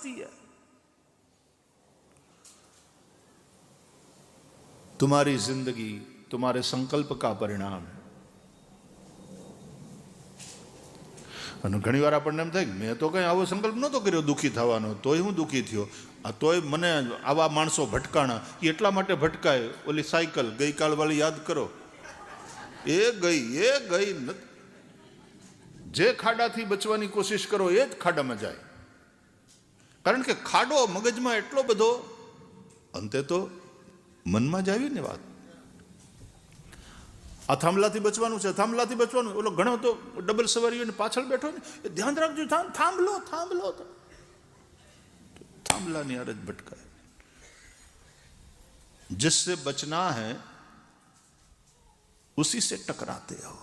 स्थिति है। तुम्हारी जिंदगी तुम्हारे संकल्प का परिणाम है। અને ઘણી વાર આપણને એમ થાય કે મેં તો કંઈ આવો સંકલ્પ નહોતો કર્યો દુઃખી થવાનો, તોય હું દુઃખી થયો, તોય મને આવા માણસો ભટકાણા. એ એટલા માટે ભટકાય. ઓલી સાયકલ ગઈકાલવાળી યાદ કરો, એ ગઈ નથી. જે ખાડાથી બચવાની કોશિશ કરો એ જ ખાડામાં જાય. કારણ કે ખાડો મગજમાં એટલો બધો, અંતે તો મનમાં જ આવી ને વાત. આ થાંભલાથી બચવાનું છે, થાંભલાથી બચવાનું. ઓલો ઘણો તો ડબલ સવારીઓને પાછળ બેઠો ને, એ ધ્યાન રાખજો, થાંભલો. થાંભલાની આર જ ભટકાય. जिससे बचना है उसी से टकराते हो,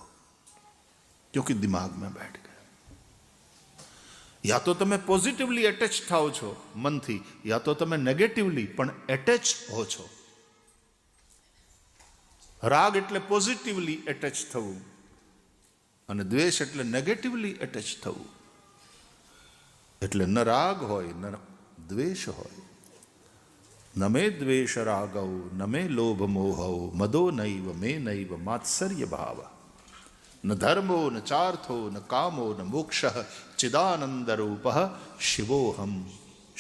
क्योंकि दिमाग में बैठ गए. या तो તમે પોઝિટિવલી એટેચ થાઓ છો મનથી, યા તો તમે નેગેટિવલી પણ એટેચ હો છો. રાગ એટલે પોઝિટિવલી એટેચ થવું અને દ્વેષ એટલે નેગેટિવલી એટેચ થવું. એટલે ન રાગ હોય ન દ્વેષ હોય. ન મે દ્વેષ રાગૌ ન મે લોભ મોહૌ મદો નૈવ મે નૈવ માત્સર્ય ભાવ. ન ધર્મો ન ચાર્થો ન કામો ન મોક્ષ ચિદાનંદ રૂપ શિવોહમ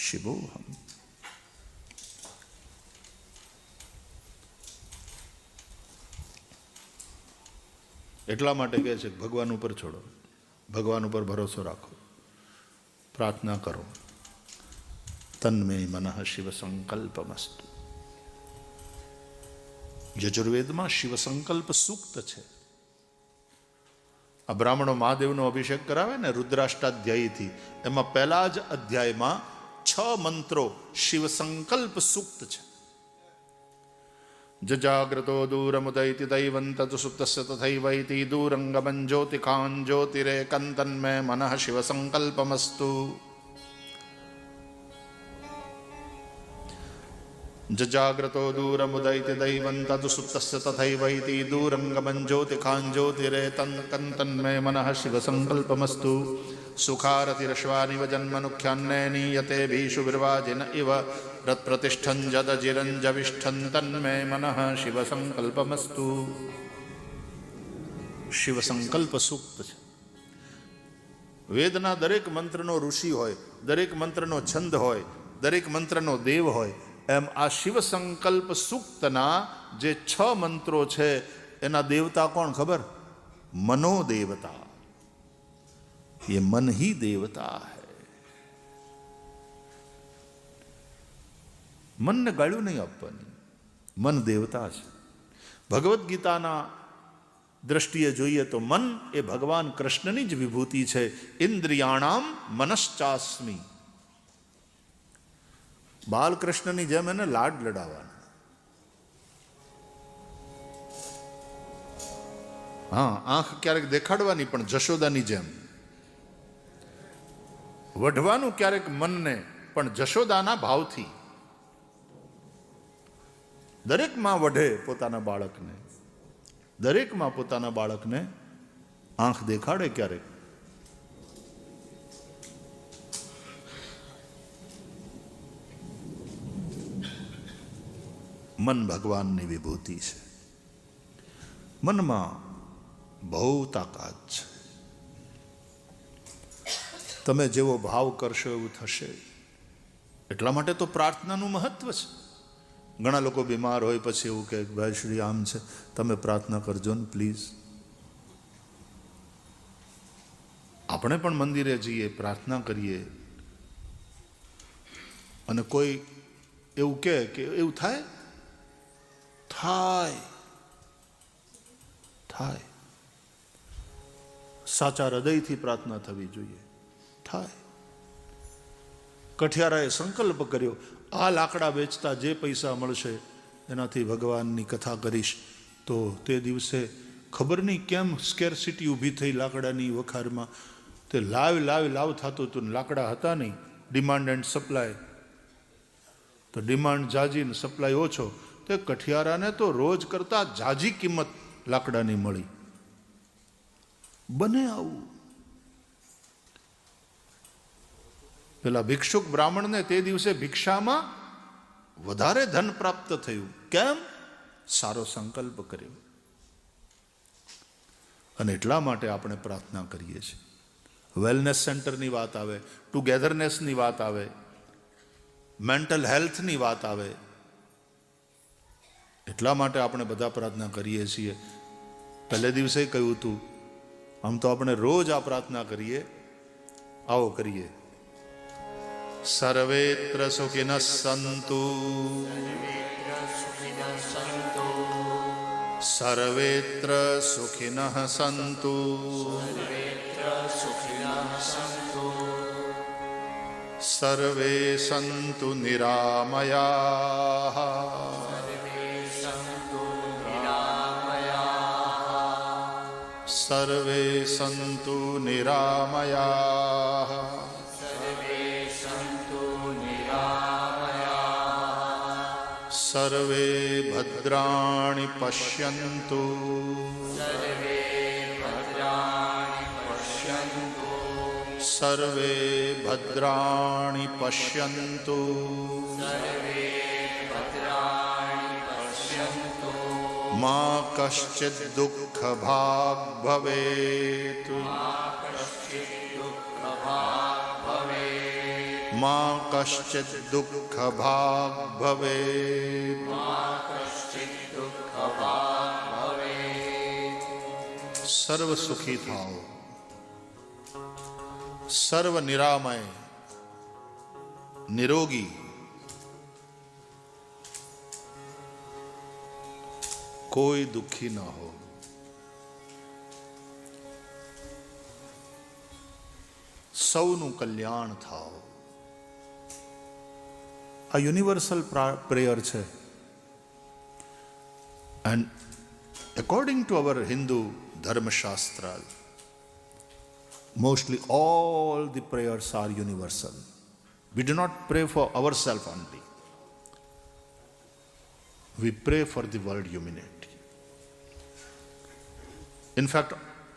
શિવોહમ. એટલા માટે કહે છે ભગવાન ઉપર છોડો, ભગવાન ઉપર ભરોસો રાખો, પ્રાર્થના કરો. તન્મે મનઃ શિવ સંકલ્પમસ્તુ. યજુર્વેદમાં શિવ સંકલ્પ સૂક્ત છે. આ બ્રાહ્મણો મહાદેવનો અભિષેક કરાવે ને રુદ્રાષ્ટાધ્યાયીથી, એમાં પહેલા જ અધ્યાયમાં 6 મંત્રો શિવ સંકલ્પ સૂક્ત છે. જજાગ્રતો દૂરમુદૈતિ દૈવંતતુ સુપ્તસ્ય તથૈવૈતિ દૂરંગમં જ્યોતિકાન જ્યોતિરેકં તન્મે મનઃ શિવ સંકલ્પમસ્તુ. જજાગ્રતો દૂરમુદૈતિ દૈવંતતુ સુપ્તસ્ય તથૈવૈતિ દૂરંગમં જ્યોતિકાન જ્યોતિરેકં તન્મે મનઃ શિવ સંકલ્પમસ્તુ. સુખારતિરશ્વાનિવ જન્મનુખ્યાન્ને નીયતે ભીષુ વિર્વાજિન ઇવ રત્પ્રતિષ્ઠં જદજિરંજવિષ્ઠં તન્મે મનઃ શિવ સંકલ્પમસ્તુ. શિવ સંકલ્પ સૂક્ત છે. વેદના દરેક મંત્રનો ઋષિ હોય, દરેક મંત્રનો છંદ હોય, દરેક મંત્રનો દેવ હોય, એમ આ શિવ સંકલ્પ સૂક્તના જે 6 મંત્રો છે એના દેવતા કોણ ખબર? મનો દેવતા. ये मन ही देवता है. મનને ગાળ્યું નહીં આપવાની, મન દેવતા છે. ભગવદ્ ગીતાના દ્રષ્ટિએ જોઈએ તો મન એ ભગવાન કૃષ્ણની જ વિભૂતિ છે. ઇન્દ્રિયાણામ મનશ્ચાસ્મિ. બાલકૃષ્ણની જેમ એને લાડ લડાવવાના. હા, આંખ ક્યારેક દેખાડવાની પણ જશોદાની જેમ. વઢવાનું ક્યારેક મનને પણ જશોદાના ભાવથી. દરેક માં વઢે પોતાના બાળકને, દરેક માં પોતાના બાળકને આંખ દેખાડે ક્યારેક. મન ભગવાનની વિભૂતિ છે. મનમાં બહુ તાકાત છે. તમે જેવો ભાવ કરશો એવું થશે. એટલા માટે તો પ્રાર્થનાનું મહત્વ છે. ઘણા લોકો બીમાર હોય પછી એવું કહે ભાઈ શ્રી આમ છે, તમે પ્રાર્થના કરજો ને પ્લીઝ. આપણે પણ મંદિરે જઈએ, પ્રાર્થના કરીએ, અને કોઈ એવું કહે કે એવું થાય થાય થાય. સાચા હૃદયથી પ્રાર્થના થવી જોઈએ. થાય. કઠિયારાએ સંકલ્પ કર્યો, આ લાકડા વેચતા જે પૈસા મળશે એનાથી ભગવાનની કથા કરીશ. તો તે દિવસે ખબર નહીં કેમ સ્કેરસિટી ઊભી થઈ લાકડાની વખારમાં. તે લાવ થતું હતું ને લાકડા હતા નહીં. Demand and supply. તો ડિમાન્ડ જાજી ને સપ્લાય ઓછો. તે કઠિયારાને તો રોજ કરતા જાજી કિંમત લાકડાની મળી. બને આવું. પેલા ભિક્ષુક બ્રાહ્મણને તે દિવસે ભિક્ષામાં વધારે ધન પ્રાપ્ત થયું. કેમ? સારો સંકલ્પ કર્યો. અને એટલા માટે આપણે પ્રાર્થના કરીએ છીએ. વેલનેસ સેન્ટરની વાત આવે, ટુગેધરનેસની વાત આવે, મેન્ટલ હેલ્થની વાત આવે, એટલા માટે આપણે બધા પ્રાર્થના કરીએ છીએ. પહેલે દિવસે કહ્યું હતું, આમ તો આપણે રોજ આ પ્રાર્થના કરીએ. આવો કરીએ. સર્વેત્ર સુખિનઃ સંતુ, સર્વેત્ર સુખિનઃ સંતુ, સર્વે સંતુ નિરામયાઃ, સર્વે સંતુ નિરામયાઃ, સર્વે ભદ્રાણિ પશ્યન્તુ, સર્વે ભદ્રાણિ પશ્યન્તુ, મા કશ્ચિદ દુઃખ ભાગ ભવેત, મા કશ્ચિદ દુઃખ ભાગ ભવેત, સર્વ સુખી થાઓ, સર્વ નિરામય, નિરોગી, કોઈ દુઃખી ન હો. સૌનું કલ્યાણ થાઓ. આ યુનિવર્સલ પ્રેયર છે. And according to our Hindu ધર્મશાસ્ત્ર, mostly all the prayers are universal. We do not pray for ourselves only. We pray for the world humanity. In fact,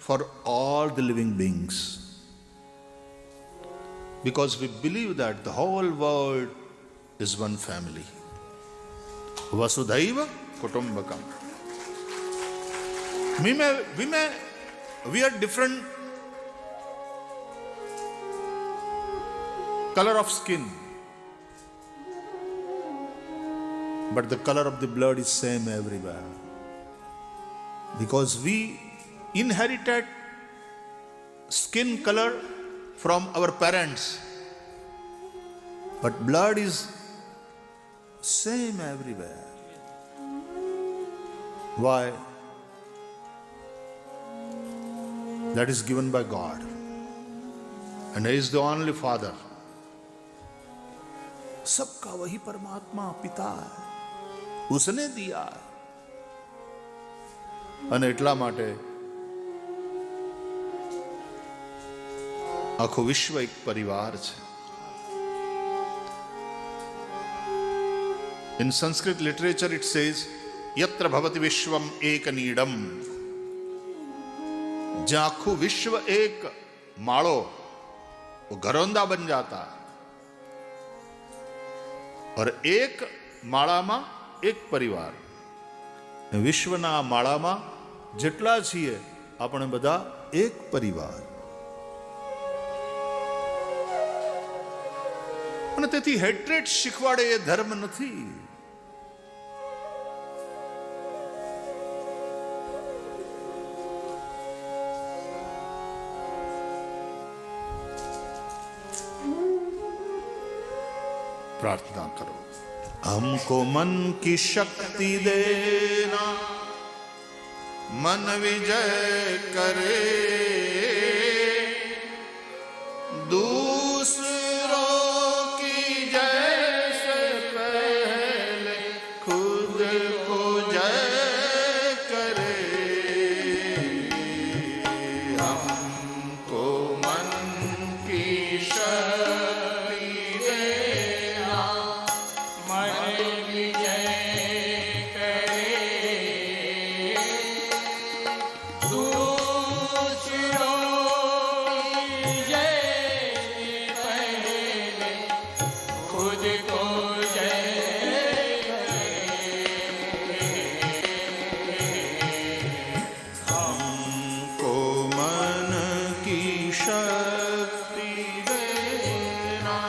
for all the living beings. Because we believe that the whole world is one family. Vasudhaiva Kutumbakam. We are different color of skin, but the color of the blood is same everywhere, because we inherited skin color from our parents, but blood is same everywhere. Why? That is given by God, and He is the only Father. सबका वही परमात्मा पिता है, उसने दिया. અને એટલા માટે આખું વિશ્વ એક પરિવાર છે. In Sanskrit literature it says, યત્ર ભવતિ Vishwam એકનીડમ. જ્યાં આખું વિશ્વ એક માળો, वो घरोंदा बन जाता. और एक माळाમાં એક પરિવાર. વિશ્વના માળામાં જેટલા છીએ આપણે બધા એક પરિવાર. અને તેથી હેટ્રેટ શીખવાડે એ ધર્મ નથી. प्रार्थना करो. हमको मन की शक्ति देना, मन विजय करे, दूसरों की जैसे पहले खुद को जय करे. हमको मन की शक्ति खुद को जय हमको मन की शक्ति देना।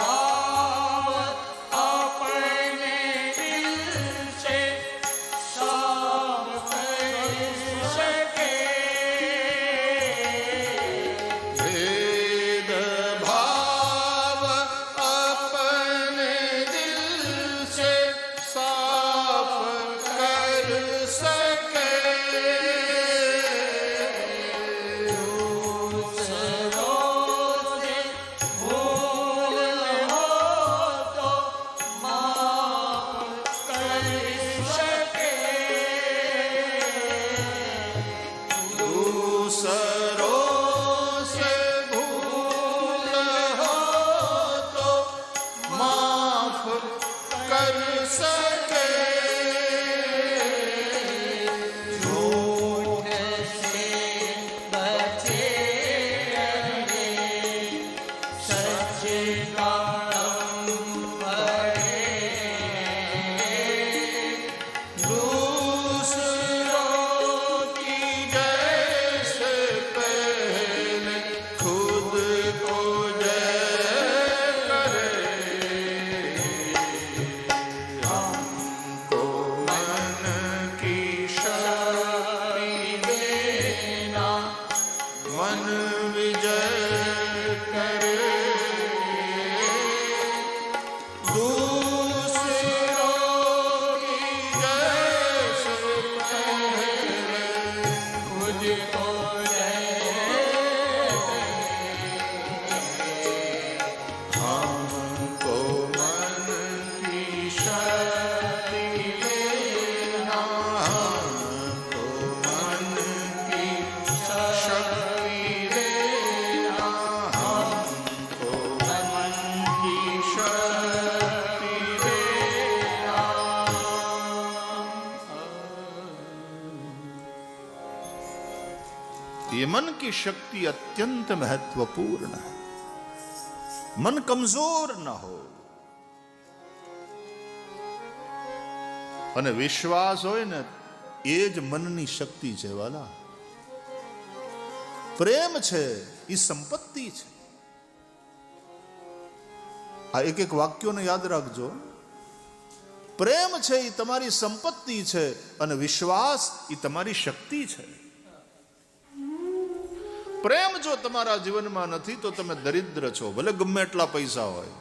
भेदभाव अपने दिल से साफ कर सके भेद भाव अपने दिल से साफ कर सके। दूसरों से भूल हो तो माफ कर सके। झूठ से बचे रहे सच का दम भरे दूसरों की जैसे पहले खुद को जय करे। हमको मन की शक्ति देना, मन विजय करे। दूसरों की जैसे पहले खुद को हमको मन की शक्ति देना। हमको मन की शक्ति देना। हमको मन की शक्ति देना। ये मन की शक्ति अत्यंत महत्वपूर्ण है। मन कमजोर न हो અને વિશ્વાસ હોય ને એ જ મનની શક્તિ છે વાલા. પ્રેમ છે એ સંપત્તિ છે. આ એક એક વાક્યોને યાદ રાખજો. પ્રેમ છે એ તમારી સંપત્તિ છે અને વિશ્વાસ એ તમારી શક્તિ છે. પ્રેમ જો તમારા જીવનમાં નથી તો તમે દરિદ્ર છો, ભલે ગમે એટલા પૈસા હોય.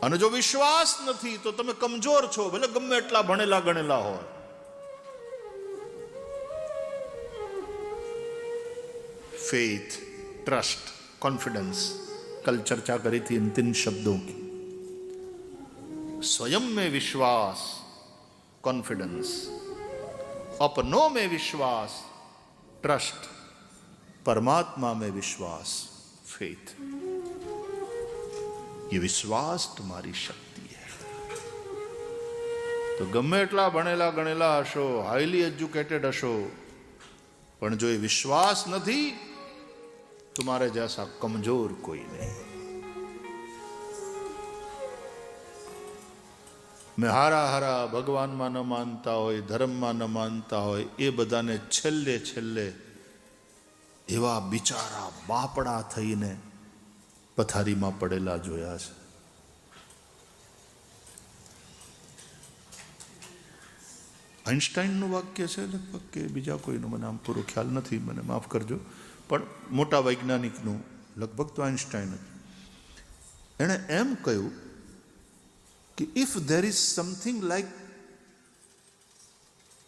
અને જો વિશ્વાસ નથી તો તમે કમજોર છો, ભલે ગમે એટલા ભણેલા ગણેલા હોય. फेथ, ट्रस्ट, कॉन्फिडेंस, कल चर्चा करी थी इन 3 शब्दों की. स्वयं में विश्वास कॉन्फिडेंस, अपनों में विश्वास ट्रस्ट, परमात्मा में विश्वास फेथ. ये विश्वास तुम्हारी शक्ति है. तो गમે એટલા ભણેલા ગણેલા હશો, હાઈલી એજ્યુકેટેડ હશો, પણ જો એ વિશ્વાસ નથી, तुम्हारे जैसा कमजोर कोई नहीं. मैं हारा हारा भगवान में न मानता हो, धर्म में न मानता हो, ये बधाने छेल्ले छेल्ले एवा बिचारा बापड़ा थईने पथारी में पड़ेला जोया छे. આઇન્સ્ટાઈનનું વાક્ય છે લગભગ, કે બીજા કોઈનું મને આમ પૂરો ખ્યાલ નથી, મને માફ કરજો, પણ મોટા વૈજ્ઞાનિકનું, લગભગ તો આઇન્સ્ટાઈન હતું. એણે એમ કહ્યું કે if there is something like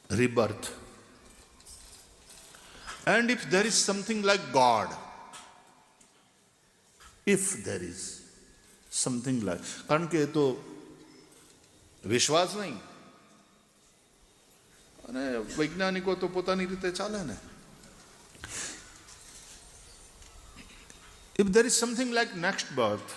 રિબર્થ and if there is something like God, if there is something like, કારણ કે એ તો વિશ્વાસ નહીં, અને વૈજ્ઞાનિકો તો પોતાની રીતે ચાલે ને. If there is something like next birth,